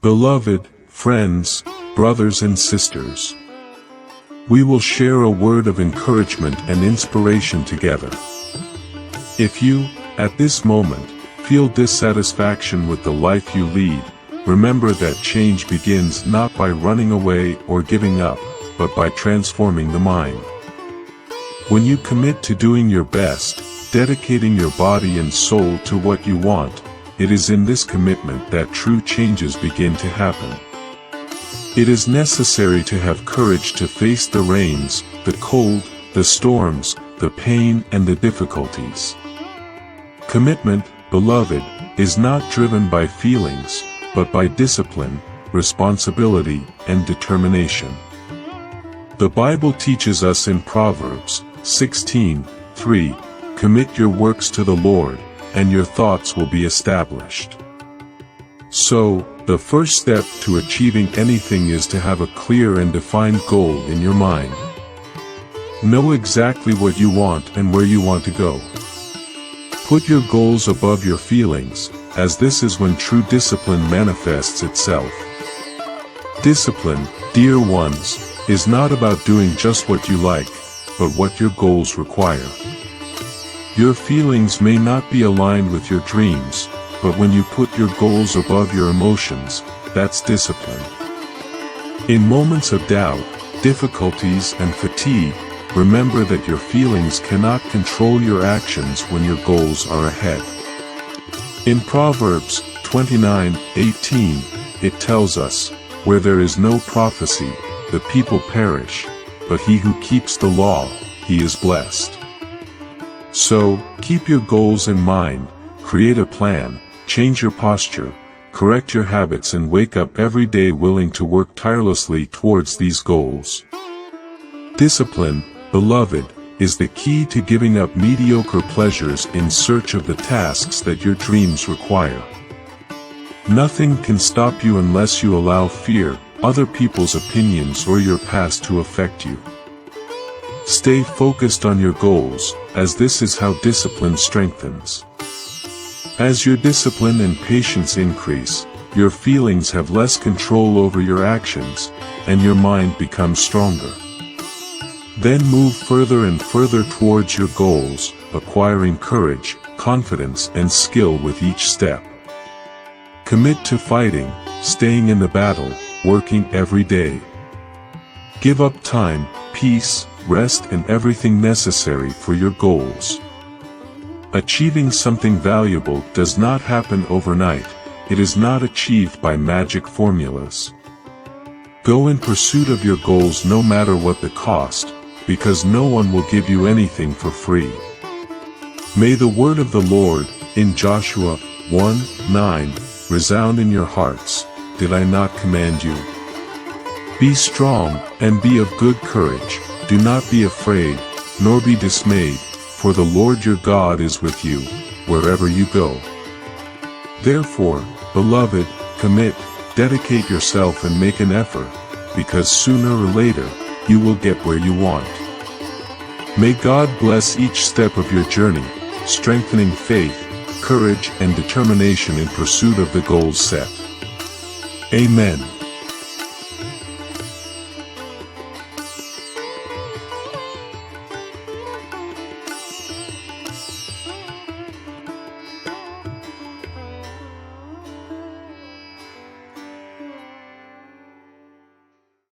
Beloved friends, brothers and sisters, we will share a word of encouragement and inspiration together. If you, at this moment, feel dissatisfaction with the life you lead, remember that change begins not by running away or giving up, but by transforming the mind. When you commit to doing your best, dedicating your body and soul to what you want, it is in this commitment that true changes begin to happen. It is necessary to have courage to face the rains, the cold, the storms, the pain and the difficulties. Commitment, beloved, is not driven by feelings, but by discipline, responsibility, and determination. The Bible teaches us in Proverbs 16:3, "Commit your works to the Lord, and your thoughts will be established." So, the first step to achieving anything is to have a clear and defined goal in your mind. Know exactly what you want and where you want to go. Put your goals above your feelings, as this is when true discipline manifests itself. Discipline, dear ones, is not about doing just what you like, but what your goals require. Your feelings may not be aligned with your dreams, but when you put your goals above your emotions, that's discipline. In moments of doubt, difficulties and fatigue, remember that your feelings cannot control your actions when your goals are ahead. In Proverbs 29:18, it tells us, "Where there is no prophecy, the people perish, but he who keeps the law, he is blessed." So, keep your goals in mind, create a plan, change your posture, correct your habits and wake up every day willing to work tirelessly towards these goals. Discipline, beloved, is the key to giving up mediocre pleasures in search of the tasks that your dreams require. Nothing can stop you unless you allow fear, other people's opinions or your past to affect you. Stay focused on your goals, as this is how discipline strengthens. As your discipline and patience increase, your feelings have less control over your actions, and your mind becomes stronger. Then move further and further towards your goals, acquiring courage, confidence and skill with each step. Commit to fighting, staying in the battle, working every day. Give up time, peace, rest and everything necessary for your goals. Achieving something valuable does not happen overnight, it is not achieved by magic formulas. Go in pursuit of your goals no matter what the cost, because no one will give you anything for free. May the word of the Lord, in Joshua 1:9, resound in your hearts. Did I not command you? Be strong, and be of good courage. Do not be afraid, nor be dismayed, for the Lord your God is with you, wherever you go. Therefore, beloved, commit, dedicate yourself and make an effort, because sooner or later, you will get where you want. May God bless each step of your journey, strengthening faith, courage and determination in pursuit of the goals set. Amen.